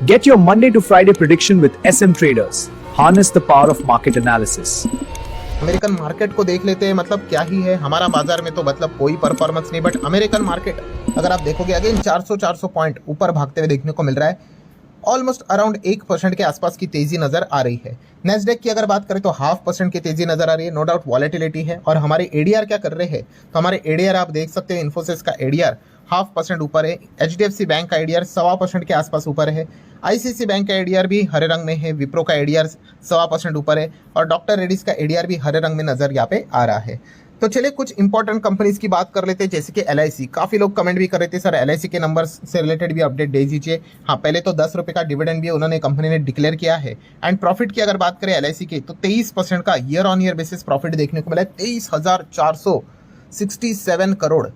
Get your Monday to Friday prediction with SM Traders. Harness the power of market analysis. American market को देख लेते हैं, मतलब क्या ही है। हमारा बाजार में तो मतलब कोई परफॉर्मेंस नहीं, बट अमेरिकन मार्केट अगर आप देखोगे अगेन 400 पॉइंट ऊपर भागते हुए देखने को मिल रहा है। ऑलमोस्ट अराउंड 1% के आसपास की तेजी नजर आ रही है। नेस्डेक की अगर बात करें तो 0.5% की तेजी नजर आ रही है। नो डाउट वॉलेटिलिटी है। और हमारे एडीआर क्या कर रहे हैं, तो हमारे एडीआर आप देख सकते हैं, इन्फोसिस का एडीआर 0.5% ऊपर है। एचडीएफसी बैंक का एडीआर 1.25% के आसपास ऊपर है। आईसीसी बैंक का एडीआर भी हरे रंग में है। विप्रो का एडीआर 1.25% ऊपर है। और डॉक्टर रेड्डीज का एडीआर भी हरे रंग में नजर यहाँ पे आ रहा है। तो चलिए कुछ इंपॉर्टेंट कंपनीज की बात कर लेते हैं, जैसे कि एलआईसी। काफी लोग कमेंट भी कर रहे थे सर एलआईसी के नंबर्स से रिलेटेड भी अपडेट दे दीजिए। हाँ, पहले तो 10 रुपए का डिविडेंड भी उन्होंने कंपनी ने डिक्लेयर किया है। एंड प्रॉफिट की अगर बात करें एलआईसी के, तो 23% का year on year basis profit देखने को मिला है। 23,467 करोड़,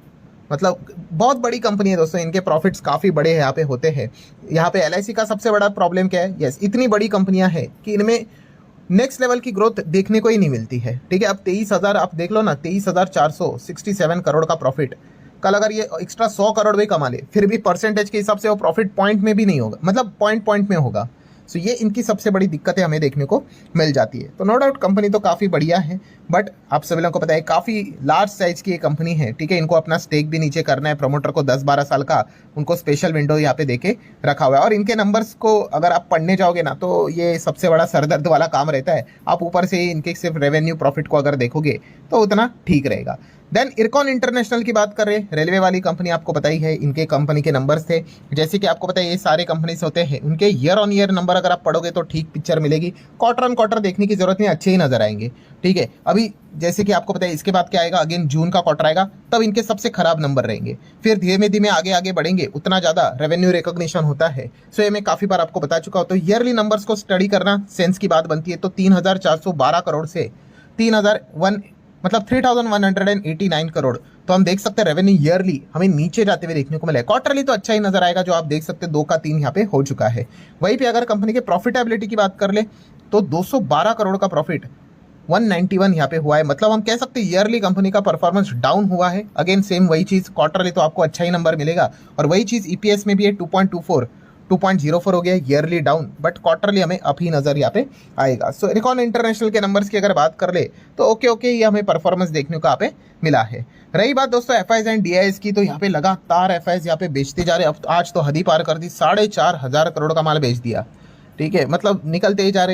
मतलब बहुत बड़ी कंपनी है दोस्तों। इनके प्रॉफिट्स काफी बड़े यहाँ पे होते हैं। यहाँ पे एलआईसी का सबसे बड़ा प्रॉब्लम क्या है, यस इतनी बड़ी कंपनियां हैं कि इनमें नेक्स्ट लेवल की ग्रोथ देखने को ही नहीं मिलती है। ठीक है, अब 23,000 आप देख लो ना, 23,467 करोड़ का प्रॉफिट। कल अगर ये एक्स्ट्रा 100 करोड़ भी कमा ले, फिर भी परसेंटेज के हिसाब से वो प्रॉफिट पॉइंट में भी नहीं होगा, मतलब पॉइंट में होगा। सो ये इनकी सबसे बड़ी दिक्कतें हमें देखने को मिल जाती है। तो नो डाउट कंपनी तो काफ़ी बढ़िया है, बट आप सभी लोगों को पता है काफ़ी लार्ज साइज की ये कंपनी है। ठीक है, इनको अपना स्टेक भी नीचे करना है। प्रमोटर को 10-12 साल का उनको स्पेशल विंडो यहाँ पे देके रखा हुआ है। और इनके नंबर्स को अगर आप पढ़ने जाओगे ना, तो ये सबसे बड़ा सरदर्द वाला काम रहता है। आप ऊपर से ही इनके सिर्फ रेवेन्यू प्रॉफिट को अगर देखोगे तो उतना ठीक रहेगा। देन इरकॉन इंटरनेशनल की बात कर रहे हैं, रेलवे वाली कंपनी, आपको पता ही है इनके कंपनी के नंबर्स थे। जैसे कि आपको पता है ये सारे कंपनीज होते हैं, उनके ईयर ऑन ईयर नंबर अगर आप पढ़ोगे तो ठीक पिक्चर मिलेगी। क्वार्टर ऑन क्वार्टर देखने की जरूरत नहीं, अच्छे ही नजर आएंगे। ठीक है, अभी जैसे कि आपको पता है इसके बाद क्या आएगा, अगेन जून का क्वार्टर आएगा, तब इनके सबसे खराब नंबर रहेंगे। फिर धीमे धीमे आगे बढ़ेंगे, उतना ज्यादा रेवेन्यू रिकॉग्निशन होता है। सो ये मैं काफी बार आपको बता चुका हूं। तो ईयरली नंबर्स को स्टडी करना सेंस की बात बनती है। तो 3,412 करोड़ से 3,189 करोड़, तो हम देख सकते हैं रेवेन्यू ईयरली हमें नीचे जाते हुए देखने को मिला है। क्वार्टरली तो अच्छा ही नजर आएगा, जो आप देख सकते हैं 2 का 3 यहाँ पे हो चुका है। वहीं पे अगर कंपनी के प्रॉफिटेबिलिटी की बात कर ले, तो 212 करोड़ का प्रॉफिट 191 यहाँ पे हुआ है। मतलब हम कह सकते हैं ईयरली कंपनी का परफॉर्मेंस डाउन हुआ है। अगेन सेम वही चीज, क्वार्टरली तो आपको अच्छा ही नंबर मिलेगा। और वही चीज ईपीएस में भी है, 2.04 हो गया ईयरली डाउन, बट क्वार्टरली हमें अप ही नजर यहाँ पे आएगा। सो इरकॉन इंटरनेशनल के नंबर्स की अगर बात कर ले, तो ओके ये हमें परफॉर्मेंस देखने को यहाँ पे मिला है। रही बात दोस्तों एफआईज एंड डीआईएस की, तो यहाँ पे लगातार एफआईज यहाँ पे बेचते जा रहे हैं। अब आज तो हद ही पार कर दी, 4,500 करोड़ का माल बेच दिया। ठीक है, मतलब निकलते ही जा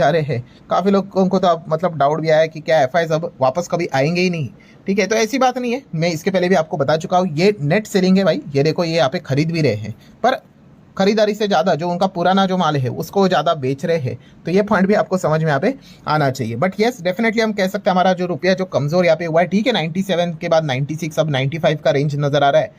रहे हैं। काफी लोगों को तो अब मतलब डाउट भी आया कि क्या एफआईज अब वापस कभी आएंगे ही नहीं। ठीक है, तो ऐसी बात नहीं है, मैं इसके पहले भी आपको बता चुका हूँ, ये नेट सेलिंग है भाई। ये देखो, ये यहाँ पे खरीद भी रहे हैं, पर खरीदारी से ज्यादा जो उनका पुराना जो माल है उसको ज्यादा बेच रहे हैं। तो ये पॉइंट भी आपको समझ में यहाँ पे आना चाहिए। बट यस डेफिनेटली हम कह सकते हैं हमारा जो रुपया जो कमजोर यहाँ पे हुआ है। ठीक है, 97 के बाद 96, अब 95 का रेंज नजर आ रहा है।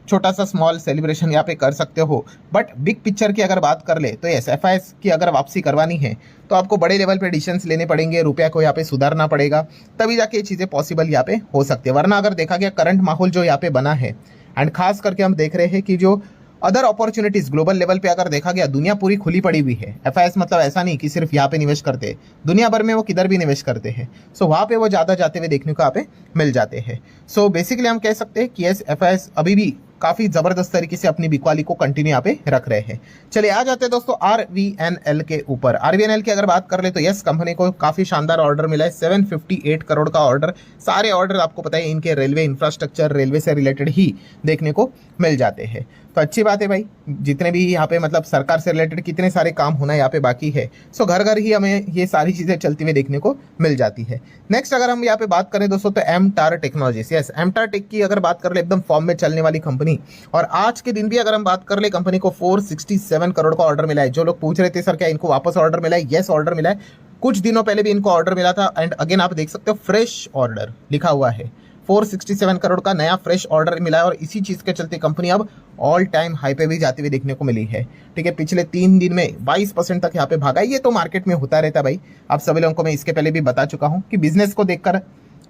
छोटा सा स्मॉल सेलिब्रेशन यहाँ पे कर सकते हो, बट बिग पिक्चर की अगर बात कर ले, तो यस एफआईएस की अगर वापसी करवानी है तो आपको बड़े लेवल पे डिसीजंस लेने पड़ेंगे, रुपया को यहाँ पे सुधारना पड़ेगा, तभी जाके ये चीजें पॉसिबल यहाँ पे हो सकती है। वरना अगर देखा गया करंट माहौल जो यहाँ पे बना है, एंड खास करके हम देख रहे हैं कि जो अदर अपॉर्चुनिटीज ग्लोबल लेवल पे अगर देखा गया, दुनिया पूरी खुली पड़ी हुई है। एफआईएस मतलब ऐसा नहीं कि सिर्फ यहाँ पे निवेश करते हैं, दुनिया भर में वो किधर भी निवेश करते हैं। सो वहाँ पे वो ज्यादा जाते हुए देखने को यहाँ पे मिल जाते हैं। सो बेसिकली हम कह सकते हैं कि एफआईएस अभी भी काफी जबरदस्त तरीके से अपनी बिकवाली को कंटिन्यू यहाँ पे रख रहे हैं। चलिए आ जाते हैं दोस्तों आरवीएनएल के ऊपर। आरवीएनएल की अगर बात कर ले, तो यस कंपनी को काफी शानदार ऑर्डर मिला है, 758 करोड़ का ऑर्डर। सारे ऑर्डर आपको पता है इनके रेलवे इंफ्रास्ट्रक्चर, रेलवे से रिलेटेड ही देखने को मिल जाते हैं। तो अच्छी बात है भाई, जितने भी यहाँ पे मतलब सरकार से रिलेटेड कितने सारे काम होना यहाँ पे बाकी है। सो घर घर ही हमें ये सारी चीजें चलती हुई देखने को मिल जाती है। नेक्स्ट अगर हम यहाँ पे बात करें दोस्तों, तो एमटार टेक्नोलॉजीज, यस एमटार टेक की अगर बात कर ले, एकदम फॉर्म में चलने वाली कंपनी। और आज के दिन भी अगर हम बात कर ले, कंपनी को 467 करोड़ का ऑर्डर मिला है। जो लोग पूछ रहे थे सर क्या इनको वापस ऑर्डर मिला है, यस ऑर्डर मिला है। कुछ दिनों पहले भी इनको ऑर्डर मिला था, एंड अगेन आप देख सकते हो फ्रेश ऑर्डर लिखा हुआ है, 467 करोड़ का नया फ्रेश ऑर्डर मिला है। और इसी चीज के चलते कंपनी अब ऑल टाइम हाई पे भी जाती हुई देखने को मिली है। ठीक है, पिछले 3 दिन में 22% तक यहाँ पे भागा। ये तो मार्केट में होता रहता है भाई, आप सभी लोगों को मैं इसके पहले भी बता चुका हूँ कि बिजनेस को देखकर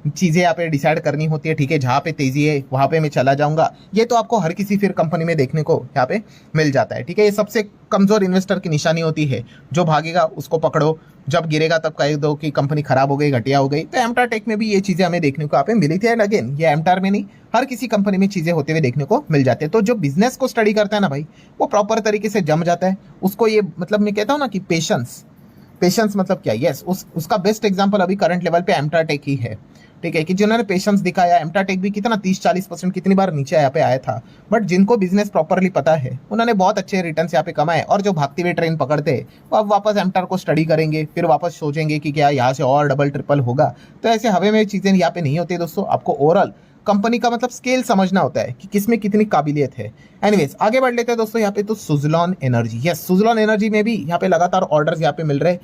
चीज़ें यहाँ पे डिसाइड करनी होती है, ठीक है, जहाँ पे तेज़ी है वहाँ पे मैं चला जाऊँगा, ये तो आपको हर किसी फिर कंपनी में देखने को यहाँ पे मिल जाता है, ठीक है। ये सबसे कमज़ोर इन्वेस्टर की निशानी होती है, जो भागेगा उसको पकड़ो, जब गिरेगा तब कह दो कि कंपनी खराब हो गई, घटिया हो गई। तो एमटार टेक में भी ये चीज़ें हमें देखने को यहाँ पे मिली थी। एंड अगेन ये एमटार में नहीं, हर किसी कंपनी में चीज़ें होते हुए देखने को मिल जाते हैं। तो जो बिजनेस को स्टडी करता है ना भाई, वो प्रॉपर तरीके से जम जाता है उसको। ये मतलब मैं कहता हूँ ना कि पेशेंस मतलब क्या, यस उसका बेस्ट एग्जांपल अभी करंट लेवल पे एमटार टेक ही है, ठीक है, कि जिन्होंने पेशेंस दिखाया। एमटार टेक भी कितना 30-40% कितनी बार नीचे यहाँ पे आया था, बट जिनको बिजनेस प्रॉपरली पता है उन्होंने बहुत अच्छे रिटर्न यहाँ पे कमाए। और जो भागते हुए ट्रेन पकड़ते हैं वो अब वापस एमटार को स्टडी करेंगे, फिर वापस सोचेंगे कि क्या यहाँ से और डबल ट्रिपल होगा। तो ऐसे हवे में चीज़ें यहाँ पे नहीं होती दोस्तों। आपको ओवरऑल कंपनी का मतलब स्केल समझना होता है कि किसमें कितनी काबिलियत है। एनीवेज आगे बढ़ लेते हैं दोस्तों यहाँ पे। तो Suzlon energy, yes Suzlon energy में भी यहाँ पे लगातार ऑर्डर्स यहाँ पे मिल रहे हैं।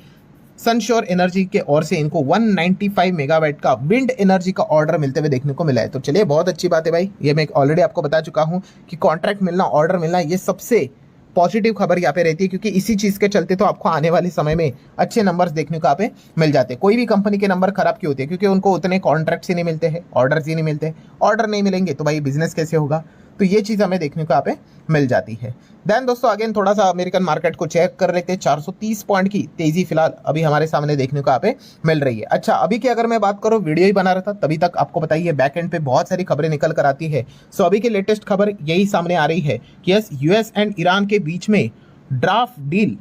सनश्योर एनर्जी के ओर से इनको 195 मेगावाट का विंड एनर्जी का ऑर्डर मिलते हुए देखने को मिला है। तो चलिए बहुत अच्छी बात है भाई, ये मैं ऑलरेडी आपको बता चुका हूँ कि कॉन्ट्रैक्ट मिलना, ऑर्डर मिलना, ये सबसे पॉजिटिव खबर यहाँ पे रहती है, क्योंकि इसी चीज़ के चलते तो आपको आने वाले समय में अच्छे नंबर्स देखने को यहाँ पे मिल जाते हैं। कोई भी कंपनी के नंबर खराब क्यों होते हैं? क्योंकि उनको उतने कॉन्ट्रैक्ट्स ही नहीं मिलते हैं, ऑर्डर्स ही नहीं मिलते। ऑर्डर नहीं मिलेंगे तो भाई बिजनेस कैसे होगा? तो ये चीज़ हमें देखने को यहाँ पे मिल जाती है। देन दोस्तों अगेन थोड़ा सा अमेरिकन मार्केट को चेक कर लेते हैं। 430 पॉइंट की तेजी फिलहाल अभी हमारे सामने देखने को यहाँ पे मिल रही है। अच्छा, अभी की अगर मैं बात करूँ, वीडियो ही बना रहा था तभी तक आपको बताइए बैक एंड पे बहुत सारी खबरें निकल कर आती है। सो अभी की लेटेस्ट खबर यही सामने आ रही है कि यस यूएस एंड ईरान के बीच में ड्राफ्ट डील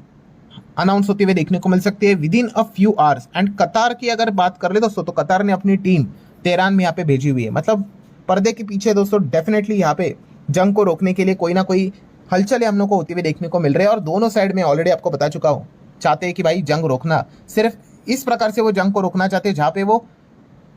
अनाउंस होते हुए देखने को मिल सकती है with in a few hours. And कतार की अगर बात कर ले दोस्तों, तो कतार ने अपनी टीम तेहरान में यहाँ पे भेजी हुई है। मतलब पर्दे के पीछे दोस्तों डेफिनेटली यहाँ पे जंग को रोकने के लिए कोई ना कोई हलचल हम लोग को होती हुई देखने को मिल रहे हैं। और दोनों साइड में ऑलरेडी आपको बता चुका हूँ, चाहते हैं कि भाई जंग रोकना, सिर्फ इस प्रकार से वो जंग को रोकना चाहते हैं जहाँ पे वो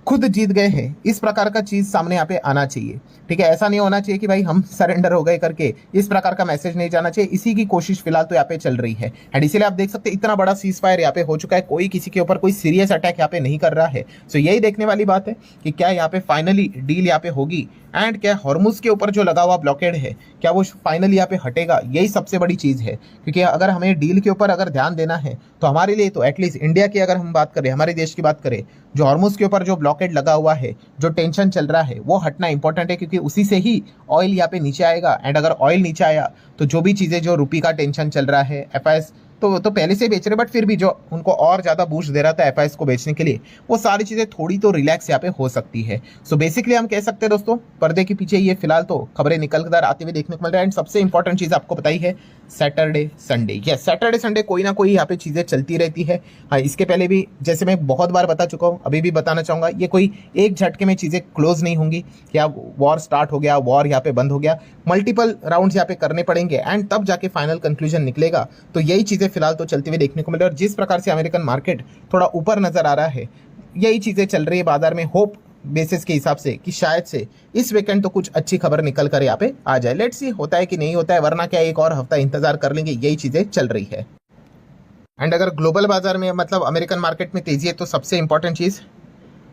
खुद जीत गए हैं। इस प्रकार का चीज सामने यहाँ पे आना चाहिए, ठीक है। ऐसा नहीं होना चाहिए कि भाई हम सरेंडर हो गए करके, इस प्रकार का मैसेज नहीं जाना चाहिए। इसी की कोशिश फिलहाल तो यहाँ पे चल रही है। एंड इसीलिए आप देख सकते हैं इतना बड़ा सीज फायर यहाँ पे हो चुका है, कोई किसी के ऊपर कोई सीरियस अटैक यहाँ पे नहीं कर रहा है। सो यही देखने वाली बात है कि क्या यहाँ पे फाइनली डील यहाँ पे होगी, एंड क्या हॉर्मुज के ऊपर जो लगा हुआ ब्लॉकेड है क्या वो फाइनली यहाँ पे हटेगा। यही सबसे बड़ी चीज़ है, क्योंकि अगर हमें डील के ऊपर अगर ध्यान देना है तो हमारे लिए तो एटलीस्ट इंडिया की अगर हम बात करें, हमारे देश की बात करें, जो हॉर्मुज के ऊपर जो ब्लॉकेड लगा हुआ है, जो टेंशन चल रहा है, वो हटना इंपॉर्टेंट है, क्योंकि उसी से ही ऑयल यहाँ पे नीचे आएगा। एंड अगर ऑयल नीचे आया तो जो भी चीज़ें, जो रुपये का टेंशन चल रहा है, एफआईएस तो पहले से बेच रहे, बट फिर भी जो उनको और ज़्यादा बूस्ट दे रहा था एफआईएस को बेचने के लिए, वो सारी चीज़ें थोड़ी तो रिलैक्स यहाँ पे हो सकती है। सो बेसिकली हम कह सकते हैं दोस्तों, पर्दे के पीछे ये फिलहाल तो खबरें निकल कर आते हुए देखने को मिल रहा है। एंड सबसे इंपॉर्टेंट चीज़ आपको बताई है Saturday Sunday. Yes, Saturday Sunday कोई ना कोई यहाँ पे चीज़ें चलती रहती है। हाँ, इसके पहले भी जैसे मैं बहुत बार बता चुका हूँ, अभी भी बताना चाहूँगा, ये कोई एक झटके में चीज़ें क्लोज नहीं होंगी। क्या वॉर स्टार्ट हो गया, वॉर यहाँ पे बंद हो गया, मल्टीपल राउंड्स यहाँ पे करने पड़ेंगे एंड तब जाके फाइनल कंक्लूजन निकलेगा। तो यही चीज़ें फिलहाल तो चलती हुई देखने को मिल रही है। और जिस प्रकार से अमेरिकन मार्केट थोड़ा ऊपर नजर आ रहा है, यही चीज़ें चल रही है बाजार में, होप बेसिस के हिसाब से कि शायद से इस वीकेंड तो कुछ अच्छी खबर निकल कर यहाँ पे आ जाए। लेट्स सी होता है कि नहीं होता है, वरना क्या एक और हफ्ता इंतजार कर लेंगे। यही चीज़ें चल रही है। एंड अगर ग्लोबल बाजार में मतलब अमेरिकन मार्केट में तेजी है, तो सबसे इंपॉर्टेंट चीज़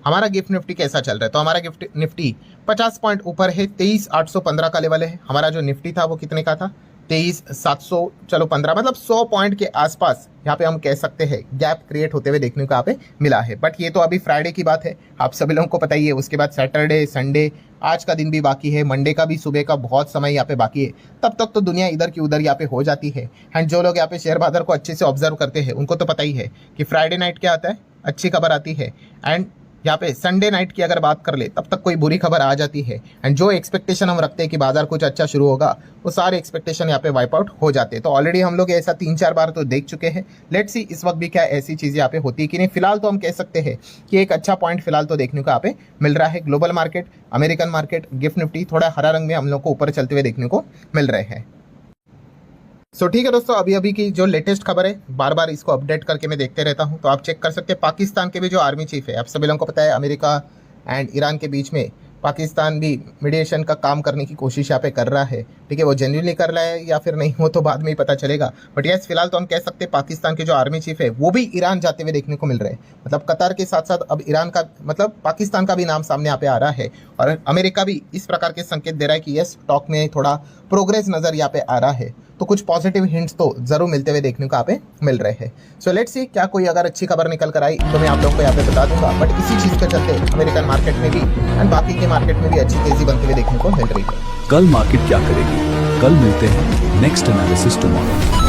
हमारा गिफ्ट निफ्टी कैसा चल रहा है। तो हमारा गिफ्ट निफ्टी 50 पॉइंट ऊपर है, 23,815 का लेवल है। हमारा जो निफ्टी था वो कितने का था, 23,700, चलो 15, मतलब 100 पॉइंट के आसपास यहाँ पे हम कह सकते हैं गैप क्रिएट होते हुए देखने को यहाँ पे मिला है। बट ये तो अभी फ्राइडे की बात है, आप सभी लोगों को पता ही है। उसके बाद सैटरडे संडे, आज का दिन भी बाकी है, मंडे का भी सुबह का बहुत समय यहाँ पे बाकी है। तब तक तो दुनिया इधर की उधर यहाँ पे हो जाती है। एंड जो लोग यहाँ पे शेयर बाजार को अच्छे से ऑब्जर्व करते हैं उनको तो पता ही है कि फ्राइडे नाइट क्या आता है, अच्छी खबर आती है। एंड यहाँ पे संडे नाइट की अगर बात कर ले, तब तक कोई बुरी खबर आ जाती है। एंड जो एक्सपेक्टेशन हम रखते हैं कि बाजार कुछ अच्छा शुरू होगा, वो सारे एक्सपेक्टेशन यहाँ पे वाइप आउट हो जाते हैं। तो ऑलरेडी हम लोग ऐसा 3-4 बार तो देख चुके हैं। लेट्स सी इस वक्त भी क्या ऐसी चीज़ें यहाँ पे होती है कि नहीं। फिलहाल तो हम कह सकते हैं कि एक अच्छा पॉइंट फिलहाल तो देखने को यहाँ पे मिल रहा है। Global market, American market, gift Nifty थोड़ा हरा रंग में हम लोग को ऊपर चलते हुए देखने को मिल रहे हैं। सो ठीक है दोस्तों, अभी की जो लेटेस्ट खबर है, बार बार इसको अपडेट करके मैं देखते रहता हूं। तो आप चेक कर सकते हैं, पाकिस्तान के भी जो आर्मी चीफ है, आप सभी लोगों को पता है अमेरिका एंड ईरान के बीच में पाकिस्तान भी मीडिएशन का काम करने की कोशिश यहाँ पे कर रहा है। ठीक है, वो जेन्युइनली कर रहा है या फिर नहीं, वो तो बाद में ही पता चलेगा। बट यस, फिलहाल तो हम कह सकते हैं पाकिस्तान के जो आर्मी चीफ है वो भी ईरान जाते हुए देखने को मिल रहे हैं। मतलब कतार के साथ साथ अब ईरान का, मतलब पाकिस्तान का भी नाम सामने यहाँ पे आ रहा है। और अमेरिका भी इस प्रकार के संकेत दे रहा है कि यस, टॉक में थोड़ा प्रोग्रेस नजर यहाँ पे आ रहा है। तो कुछ पॉजिटिव हिंट्स तो जरूर मिलते हुए देखने को यहाँ पे मिल रहे हैं। सो लेट्स सी क्या कोई अगर अच्छी खबर निकल कर आई तो मैं आप लोगों को यहाँ पे बता दूंगा, बट इसी चीज के चलते अमेरिकन मार्केट में भी एंड बाकी के मार्केट में भी अच्छी तेजी बनते हुए देखने को मिल रही है। कल मार्केट क्या करेगी? कल मिलते हैं नेक्स्ट एनालिसिस टुमारो।